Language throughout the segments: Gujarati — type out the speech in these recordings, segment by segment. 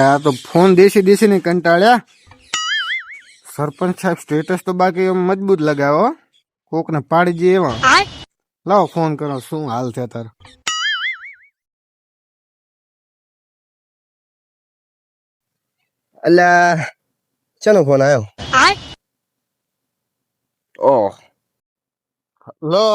આ તો ફોન દેશી દેશી ને કંટાળ્યા. સરપંચ સાહેબ સ્ટેટસ તો બાકી એમ મજબૂત લગાવો, કોક ને પાડી દે એવા. લાવો ફોન કરો, શું હાલ છે તાર? અલ્યા ચાલો ફોન આવ્યો. ઓહ લો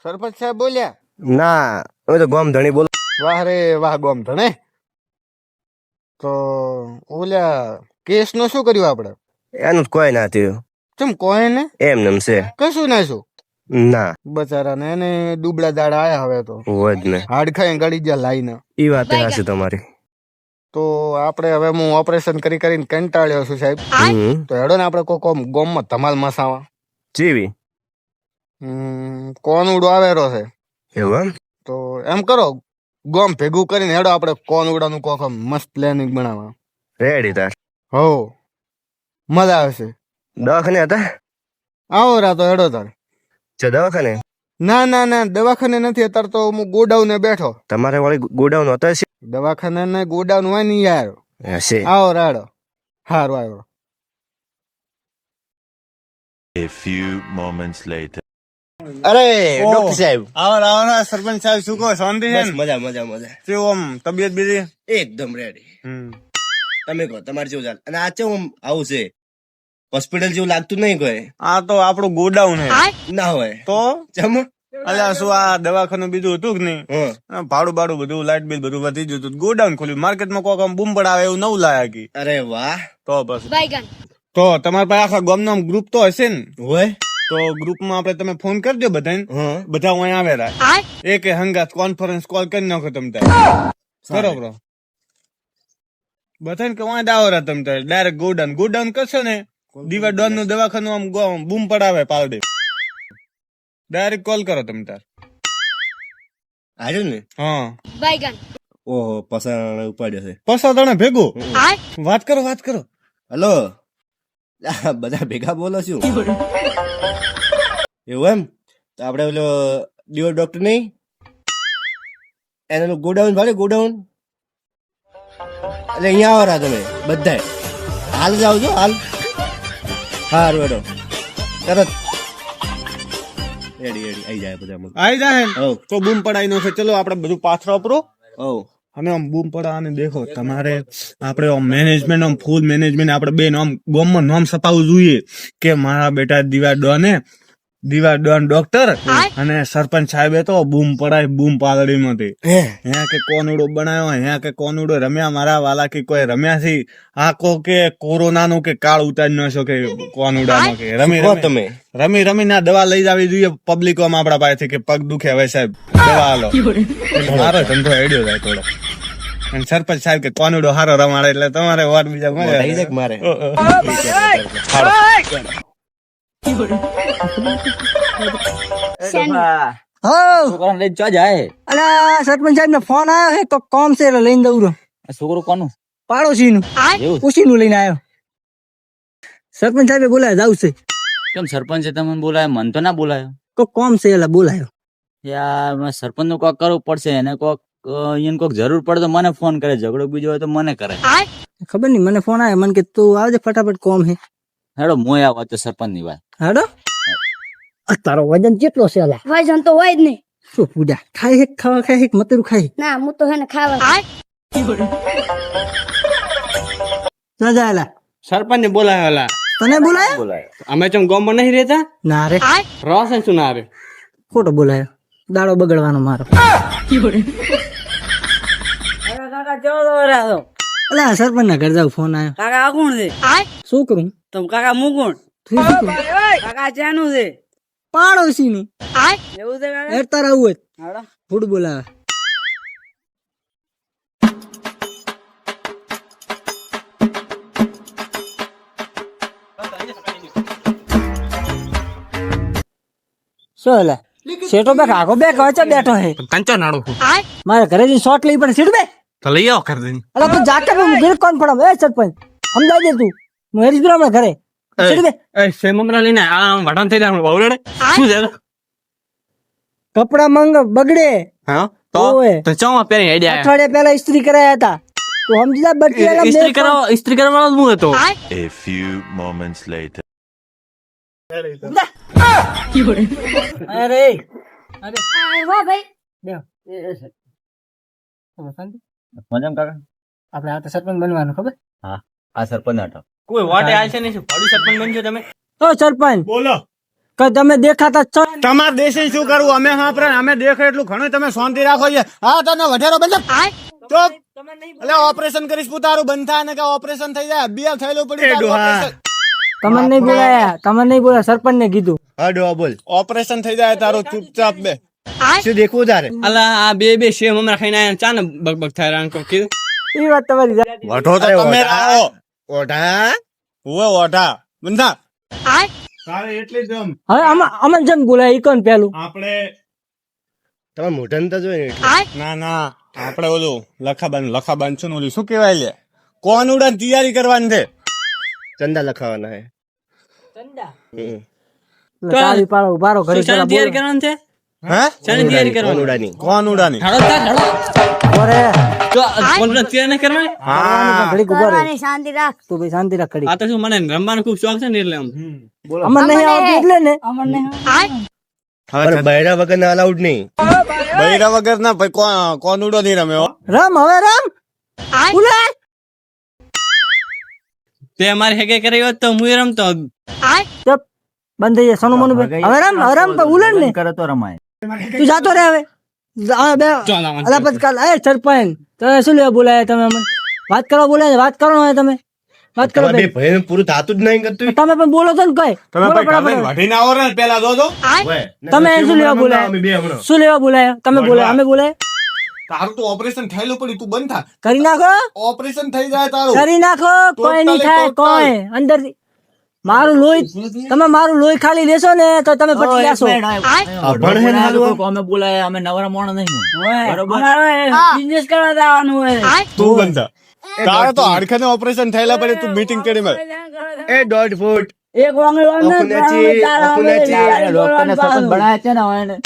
સરપંચ સાહેબ બોલ્યા? ના, હવે તો ગોમ ધણી બોલો. વાહ રે વાહ ગોમ ધણે. તો ઓલ્યા કેસ નું શું કર્યું આપડે? એનું કોઈ ના થયું. ચમ કોઈ ને એમ નેમ છે. કશું ના શું ના બચારાને એને દુબળા દાડા આયા. હવે તો હોય જ ને. હાડ ખાઈ ગળી ગયા લાઈને. ઈ વાત હશે તમારી. તો આપણે હવે હું ઓપરેશન કરીને કંટાળ્યો છું સાહેબ. તો હેડો ને આપણે કોઈ ગોમમાં ધમાલ મસાવા. જીવી કોનુડો આવેરો છે. એવું એમ? તો એમ કરો, ગોમ ભેગું કરીને હેડો આપણે કોનુડાનું કોક મસ્ત પ્લાનિંગ બનાવવા. રેડી તાર. હો મજા આવશે. દવાખાને હતા? આવો રાતો હેડો તાર. છે દવાખાને? ના ના ના, દવાખાને નથી. અત્યારે તો હું ગોડાઉને બેઠો. તમારે વાળી ગોડાઉન હતા છે? દવાખાને ને ગોડાઉન હોય ને યાર. હશે. આવો રાડો. હારું આવ્યો. A few moments later. અરે ડોક્ટર સાહેબ. આવો સરપંચ સાહેબ, શું કહો? શાંતિ છે ને? મજા મજા મજા. કેવું આમ તબિયત બીજી? એકદમ રેડી. તમે કહો તમારે જેવું ચાલે? અને આ કેવું આવું છે? હોસ્પિટલ જેવું લાગતું નહીં કોઈ. આ તો આપણું ગોડાઉન હે. ના હોય તો જમ. અલ્યા શું આ દવાખાનું બીજું હતું કે નહીં? ભાડું બધું લાઇટ બિલ બધું વધી ગયું હતું. ગોડાઉન ખોલ્યું. માર્કેટમાં કોક આમ બૂમ પડાવે એવું નવું લાયા કી. અરે વાહ. તો બસ તો તમારા પાસે આખા ગામનો ગ્રુપ તો હશે ને? હોય તો ગ્રુપમાં આપણે તમે ફોન કરી દો બધાને. બધા અહીં આવેલા. એક હંગાત કોન્ફરન્સ કોલ કરી નાખો તમ તારે. બરોબર. બધાને કે વાંધા આવરા તમ તારે ડાયરેક્ટ ગોડાઉન કરશો ને, દીવા ડોન નું દવાખાનું આમ બૂમ પડાવે પાવડે. ડાયરેક્ટ કોલ કરો તમ તાર. આવ્યું ને? હા. ઓહો પસાણ ઉપાડ્યો છે. પસા તને ભેગું વાત કરો. હલો બધા ભેગા બોલો છું. એવું એમ? તો આપડે પેલો દીવો ડોક્ટર નહીં એનું ગોડાઉન ભાડે ગોડાઉન એટલે અહીંયા આવો રા તમે બધા. હાલ જ આવજો હાલ. હા રેડો તરત રેડી આવી જાય બધા. આવી જાય તો બૂમ પડાઈ નો છે. ચલો આપડે બધું પાથરો વાપરો અને આમ બૂમ પડાવવાને દેખો. તમારે આપણે મેનેજમેન્ટ આમ ફૂલ મેનેજમેન્ટ આપણે બે નામ ગામમાં નામ છપાવવું જોઈએ કે મારા બેટા દીવા ડોન ડોક્ટર અને સરપંચ સાહેબે તો બૂમ પડાય બૂમ પાલડી માંથી. હે કે કોનુડો બનાવ્યો, હે કે કોનુડો રમ્યા મારા વાલા કે કોઈ રમ્યા છે. આખો કે કોરોના નું કે કાળ ઉતારી ન શકો કોનુડામાં કે રમી ના દવા લઈ જવી જોઈએ પબ્લિક આપડા પાસેથી કે પગ દુખે હવે સાહેબ દવા આલો. મારો ધંધો હેડ્યો જાય થોડો. અને સરપંચ સાહેબ કે કોનુડો હારો રમાડે એટલે તમારે વાત બીજા મારે સરપંચ સાહેબ ને ફોન આવ્યો હે તો કોમ છે એટલે લઈને દઉં. છોકરો કોનું? પાડોશી નું ખુશી નું લઈને આવ્યો. સરપંચ સાહેબે બોલાય જાવ છે. કેમ સરપંચે તમને બોલાયો? મન તો ના બોલાયો. કોઈ કોમ છે એટલે બોલાયો. યાર સરપંચ નું કોક કરવું પડશે. એને એને કોક જરૂર પડે તો મને ફોન કરે, ઝઘડો બીજો હોય તો મને કરે. ખબર નઈ, મને ફોન આવ્યો. મને કે તું આવજે ફટાફટ કોમ હે. હેડો મોય આવો તો સરપંચ ની વાત. હેડો. તારો વજન કેટલો છે? વજન તો હોય જ નહીં. શું પૂજા ખાય હે? ખાવા ખાય હે? મતરું ખાય? ના હું તો હે ને ખાવા. ના જાય સરપંચ ને બોલાવેલા. તને બોલાયો? અમે ચમ ગામમાં નહીં રહેતા? ના રે રોશન શું ના રે? ખોટો બોલાયો. દાડો બગડવાનો મારો. અલા સરપંચ ના ઘર જાવ ફોન આવ્યો. કાકા આ કોણ છે? શું કરું? તમ કાકા હું કોણ? કાકા ચાનું છે? પાડોશી નું. એવું છે કાકા? હેડતા રહું ફૂડ બોલાવે. શું લે શેઠો બે કાકો બે કવચા બેઠો હે. કંચો નાડો મારે ઘરે જઈને શોટ લઈ પડે. સીટ બે તો લઈ આવો કર દે. અલા તું જાકે હું ઘરે કોણ પડાવ? એ સરપંચ સમજાઈ દે તું. હું હેરીશ બરાબર ઘરે સીટ બે. એ સેમમરા લઈને આ વડાન થઈ જાય બવડે. શું છે? કપડા મંગ બગડે. હા તો તો ચોમાં પહેરી આઈડિયા. અઠવાડિયા પહેલા ઇસ્ત્રી કરાયા હતા. તું સમજી જા બધી એલા ઇસ્ત્રી કરવા હું હતો. A few moments later. અરે વાહ ભાઈ મજામાં કાકા આપણે આ તો સરપંચ બનવાનું ખબર આ સરપંચ હતો. કોઈ વાટે આવશે નહીં શું ભાડું સરપંચ બનજો તમે. તો સરપંચ બોલો કે તમે દેખાતા જ છો તમારે દેશી શું કરવું અમે સાંભળે અમે દેખે એટલું ઘણું તમે શાંતિ રાખો છે. હા તને વધારો બંધ તો એટલે ઓપરેશન કરીશ તારું બંધ થાય ને કે ઓપરેશન થઈ જાય અભિયાન થયેલું પડ્યું operation. તમને નહીં બોલાયા સરપંચ ને કીધું હા ડોહા બોલ ઓપરેશન થઈ જાય તારું ચૂપચાપ બે શું દેખવું તારે અલા આ બે શેમ હમણાં ખાઈને આયા ચા ને બગ થાય રાંકો કીધું. એ વાત તમારી વઢો તો તમે આવો ઓઢા હુએ ઓઢા બંધા તારે એટલી જ હવે અમન જન બોલાય ઈ કોણ પેલું આપણે તમે મોઢા તો જોઈ ના આપણે ઓલું લખાબાન છું ને ઓલું શું કેવાય લે કોણ ઉડાન તૈયારી કરવાની છે ચંદા લખાવાના હે તાળી પાડો બારો ઘડી શાની તૈયારી કરવાનું છે. હે શાની તૈયારી કરવાની. ઉડાની કોણ ઉડાની ઢાળો તા ઢાળો. ઓરે તો કોણ તૈયારી નહીં કરવાની. હા ઘડી ઉભા રહે કરવાની શાંતિ રાખ તું ભાઈ શાંતિ રાખ ઘડી આ તો શું મને રમવાનો ખૂબ શોખ છે ને એટલે આમ. અમન નહીં આવતું એટલે ને અમને પણ બૈરા વગર ના અલાઉડ નહીં બૈરા વગર ના ભાઈ કોણ ઉડો નહીં રમે હો. રામ હવે રામ બોલે તે અમારી હેગે કરી હોત તો હું રમતો. ચપ બંધ થઈ જાય સોનું મનું હવે રામ તો ઉલન ને કરે તો રમાય. તું જાતો રે હવે બે ચાલ આવવાનું. અલા પછી કાલ એ સરપંચ તમે શું લેવા બોલાયા તમે અમને વાત કરવા બોલાયા વાત કરો ને તમે વાત કરો બે ભાઈ પૂરું થાતું જ નહીં કરતું તમે પણ બોલો છો ને કઈ તમે બોલો ભાઈ કાલે બરાબર. વાઢીને આવો ને પેલા દો તમે શું લેવા બોલાયા? અમે બે હમણાં શું લેવા બોલાયા તમે બોલાયા અમે બોલાયા તારું તો ઓપરેશન થયેલું પડ્યું તું બંધ થા કરી નાખો ઓપરેશન થઈ જાય તારું કરી નાખો કોઈ નહીં થાય કોઈ અંદર મારું લોહી તમે મારું લોહી ખાલી લેશો ને તો તમે પટી જશો અભણ હે ને હાલું. અમે બોલાયા અમે નવરા મોણ નહીં હોય. બરોબર. બિઝનેસ કરવા જવાનું હોય. તું બંધ થા તારે તો હાડકાને ઓપરેશન થયેલા પડે તું મીટિંગ કરી મળ એ 1.5 ફૂટ એક વાંગળવાનું ને અપનાચી, અપનાચી. ડોક્ટરને સરપંચ બનાયા છે ને હવે એને.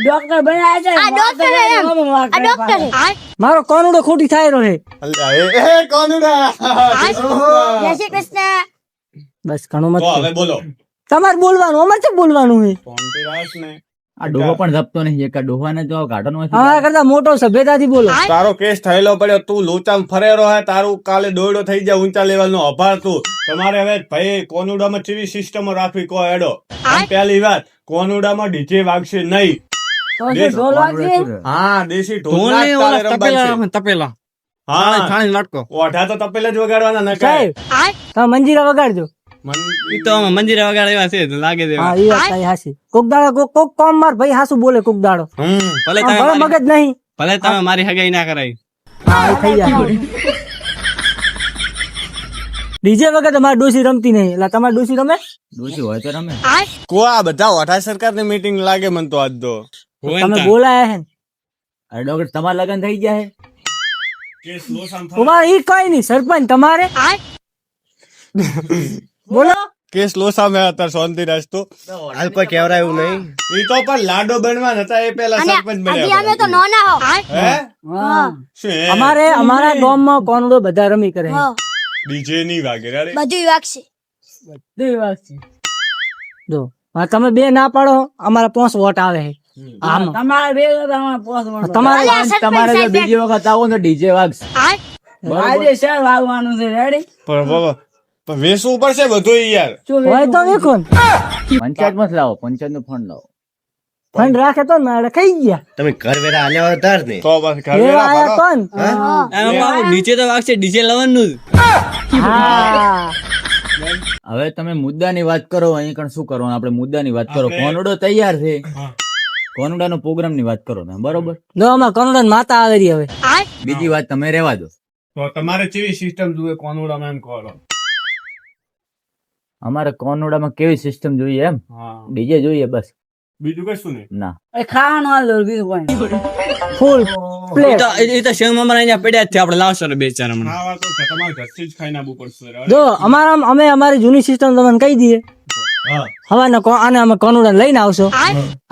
ડોક્ટર બનાયા છે. આ ડોક્ટર હે એમ. આ ડોક્ટર હે મારો કોનુડો ખોટી થાય રહ્યો છે અલ્યા, એ કોણ ઉડા જય શ્રી કૃષ્ણ બસ ઘણું મત તો હવે બોલો તમારે બોલવાનું અમારે શું બોલવાનું છે શાંતિરાસ ને આ ડોહો પણ જપતો નહીં. એક આ ડોહાને જો ઘાટો નો અમારા કરતા મોટો સભ્યતાથી બોલો તારો કેસ થયેલો પડ્યો તું લોચામ ફરેરો હે તારું કાલે દોડો થઈ જાય ઊંચા લેવલ નો આભાર તું તમારે હવે ભાઈ કોનુડામાં કેવી સિસ્ટમો રાખવી કો એડો અને પહેલી વાત કોનુડામાં ડીજે વાગશે નહીં તો શું ઢોલ વાગશે? હા દેશી ઢોલ ઢોલ ને તારે ઓલા રમવાનું છે. તપેલા હા થાળી લાટકો. ઓઢા તો તપેલા જ વગાડવાના ન સાહેબ તમે મંજીરા વગાડજો ઈ તો આમાં મંજીરા વગાડ એવા છે લાગે છે. હા એ વાત તારી હાસી કોક દાડો કોક કોમ માર ભાઈ હાસુ બોલે કોક દાડો ભલે આમ તમે ભલે મારી- મગજ નહીં ભલે તમે મારી હગાઈ ના કરાય. હા એ થઈ જાય ડીજે વગર તમારે ડોસી રમતી નહીં એટલે તમારે ડોસી રમે ડોસી હોય તો રમે. કો આ બધા ઓઢા સરકારની મીટિંગ લાગે મને તો આજ તો હોય ને તમે તાર. બોલાયા હે ને. અરે ડોક્ટર તમારા લગન થઈ ગયા હે. તમારે ઈ કઈ નહીં સરપંચ તમારે બોલો કેસ લોસા મેં હતા શાંતિરાજ તો હાલ કોઈ કહેવરાય એવું નહીં ઈ તો પણ લાડો બનવા હતા એ પેલા અને સરપંચ હજી અમે તો બન્યા નાના હો હે હા. શું હે? અમારા ગામમાં કોનડો બધા રમી કરે હો, ડીજે ની વાગે રે બધું વાગશે જો હા, તમે બે ના પાડો અમારા 5 વોટ આવે છે આમ તમારે બે તમારે પોસ મળે. તમારે અલ્યા, સરપંચ તમારે જો સાહેબ બીજી વખત આવો ને ડીજે વાગશે. આજે શેર વાગવાનું છે રેડી પણ વેસવું પડશે બધું યાર હોય તો વેખો ને. પંચાયત લાવો પંચાયત નો ફંડ લાવો. ફંડ રાખે તો ને અરે ખાઈ ગયા તમે ઘર વેરા આલ્યા હતા જ ને તો બસ ઘર એ વેરા આયા ભરો. તો ને. એમાં નીચે તો વાગશે ડીજે લાવવાનું જ. હા હવે તમે મુદ્દાની વાત કરો. અહીં કણ શું કરવાનું આપણે મુદ્દાની વાત કરો. કોનુડો તૈયાર છે. કોનુડાનો પ્રોગ્રામ ની વાત કરો તમે. બરોબર. જો અમાર કોનડો ને માતા આવે રહી હવે બીજી વાત તમે રહેવા દો. તો તમારે કેવી સિસ્ટમ જોઈએ કોનુડામાં એમ કહો અમારે કોનુડામાં કેવી સિસ્ટમ જોઈએ એમ હા ડીજે જોઈએ બસ. બીજું કશું નહીં ના એ ખાવાનું હાલ દો, બીજું કોઈ નહીં. ફૂલ પ્લેટ એ તો શેમ અમારા અહીંયા પડ્યા જ છે આપણે લાવશો ને બે ચાર હમણાં. ખાવા તો છે, તમારે ઘરથી જ ખાઈને આવવું પડશે જો અમે અમારી જૂની સિસ્ટમ તમને કહી દઈએ હા હવાના આને અમે કોનુડા લઈને આવશો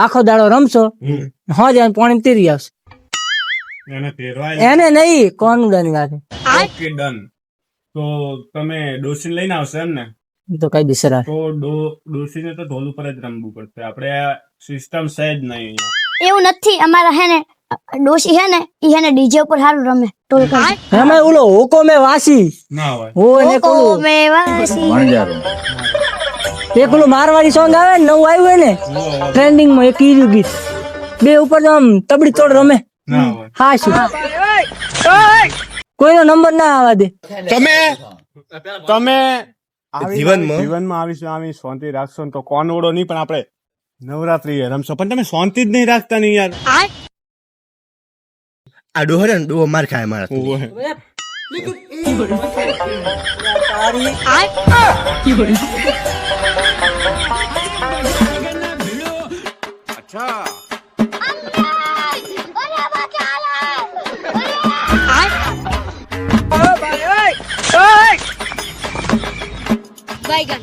આખો દાડો રમશો હોજ પાણી તીરી આવશે એને ફેરવાય એને નહીં કોનુડાની વાત છે. Okay done. તો તમે ડોસી લઈને આવશો એમ ને? ઈ તો કઈ દિશા તો ડોસીને તો ઢોલ ઉપર જ રમવું પડશે. આપણે આ સિસ્ટમ છે જ નહીં અહીંયા. એવું નથી અમારા હે ને ડોશી હે ને ઈ હે ને ડીજે ઉપર સારું રમે ટોલ કરે. એમાં ઓલો હોકો મેં વાસી ના હોય. હોય ને ઓ ઓલું મે વાસી. વણજારો. એક ઓલું મારવાડી સોંગ આવે ને નવું આવ્યું હોય ને ટ્રેન્ડિંગ માં એક ઈર્યું ગીત બે ઉપર તો આમ તબડી તોડ રમે. ના હોય. હા શું કોઈનો નંબર ના આવવા દે. તમે જીવનમાં આવી શાંતિ રાખશો ને તો કોનોડો નહીં પણ આપણે નવરાત્રી રમશો. પણ તમે શાંતિ જ નહીં રાખતા નહીં યાર. આ ડોહો રે ને ડોહો માર ખાય મારા बैगन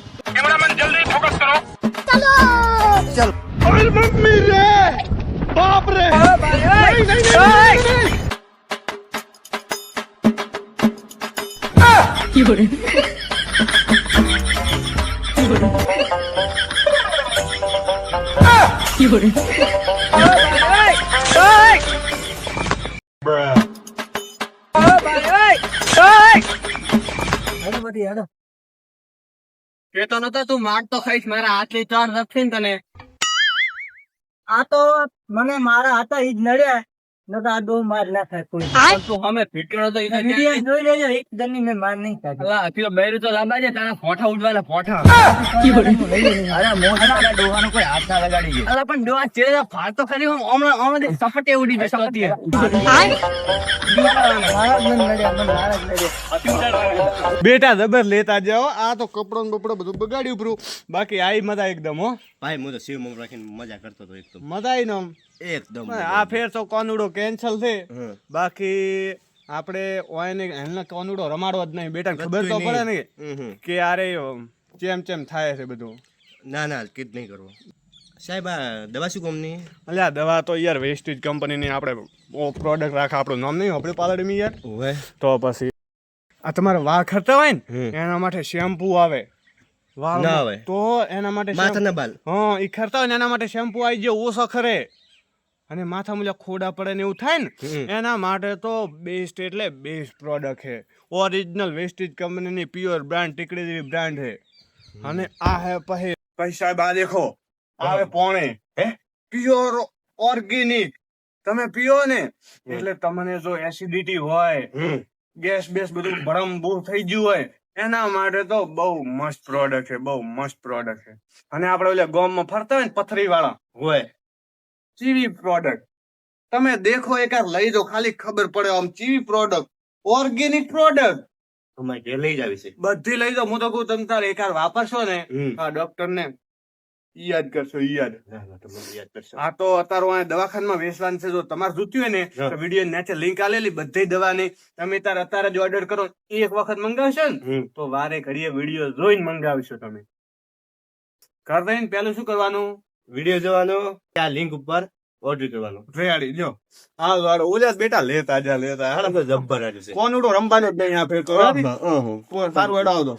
કેતો નતો તું માર તો ખાઈશ મારા હાથ ની ચાર રખી તને. આ તો મને મારા હતા ઈ જ નડ્યા નતો આ દો માર ના થાય કોઈ. પણ તું અમે ફીટકણો તો વિડીયો જોઈ લેજો એક દરની મેં માર નહીં ખાધી. અલા અખિલો બૈરું તો લાંબા છે તારા ફોટા ઉડવાના ફોટા. અરે મોટા ડોહાનો કોઈ હાથ ના લગાડી ગયો. અલા પણ ડોહા ચેડે ફાળ તો ખરી હમણાં સફટે ઉડી જશે હતી. મારા જ મને નડ્યા મને મારા જ નડ્યા. બેટા જબર લેતા જાઓ. આ તો કપડો ને બપડો બધું બગાડ્યું પૂરું. બાકી આઈ મજા એકદમ હો. ભાઈ હું તો શિવ મમ રાખીને મજા કરતો હતો એકદમ મજા આવી ને આમ. એકદમ આ ફેર તો કોનુડો કેન્સલ છે. હમ. બાકી આપણે ઓયને હેલને કોનુડો રમાડવો જ નહીં. બેટા ખબર તો પડે ને હમ. કે આરે ચેમ થાય છે બધું. ના ના કીધ નહીં કરવો સાહેબ આ દવા શું કંપની અલ્યા દવા તો યાર વેસ્ટેજ કંપનીની આપણે પ્રોડક્ટ રાખે આપણું નામ નહીં આપણે પાલડીમાં યાર. ઓવે તો પછી આ તમારા વાળ ખરતા હોય ને હમ. એના માટે શેમ્પુ આવે. વાળ ના આવે. તો એના માટે માથાના બાલ હા ઈ ખરતા હોય ને એના માટે શેમ્પુ આવી જાય ઓછો ખરે. અને માથા મુલા ખોડા પડે ને એવું થાય ને હમ. એના માટે તો બેસ્ટ એટલે બેસ્ટ પ્રોડક્ટ છે. ઓરિજિનલ વેસ્ટેજ કંપનીની પ્યોર બ્રાન્ડ ટીકડી જેવી બ્રાન્ડ છે. અને આ હે પૈસા બા દેખો આવે પોણે હે પ્યોર ઓર્ગેનિક. તમે પીઓ ને એટલે તમને જો એસિડિટી હોય હમ. ગેસ બેસ બધું ભરમ બહુ થઈ ગયું હોય એના માટે તો બહુ મસ્ત પ્રોડક્ટ છે. બહુ મસ્ત પ્રોડક્ટ છે. અને આપણે ઓલા ગામમાં ફરતા હોય ને પથરી વાળા હોય ચીવી પ્રોડક્ટ તમે દેખો એકાદ લઈ દો ખાલી ખબર પડે આમ ચીવી પ્રોડક્ટ ઓર્ગેનિક પ્રોડક્ટ અમારે ઘેર લઈ જ આવી છે બધી લઈ દો. હું તો કહું તમે તારે એકાદ વાપરશો ને હમ. આ ડોક્ટર ને યાદ કરશો યાદ. ના, ના, તમે યાદ કરશો આ તો અત્યારે અહીંયા દવાખાનામાં વેચવાનું છે. જો તમારે જોતી હોય ને હા. તો વિડીયો નીચે લિંક આલેલી બધી દવાની તમે અત્યારે જ ઓર્ડર કરો એક વખત મંગાવશો ને હમ. તો વારે ઘડીએ વિડીયો જોઈને મંગાવશો તમે. ઘર જઈને પેલું શું કરવાનું વિડીયો જોવાનો આ લિંક ઉપર ઓર્ડર કરવાનો રેડી જો આ વાળો ઓલા જ બેટા લેતા જા લેતા હાલો તો જબ્બર આવ્યું છે કોનુડો રમવાનો જ નહીં આ ફેર તો અહં. સારું હેડો આવતો.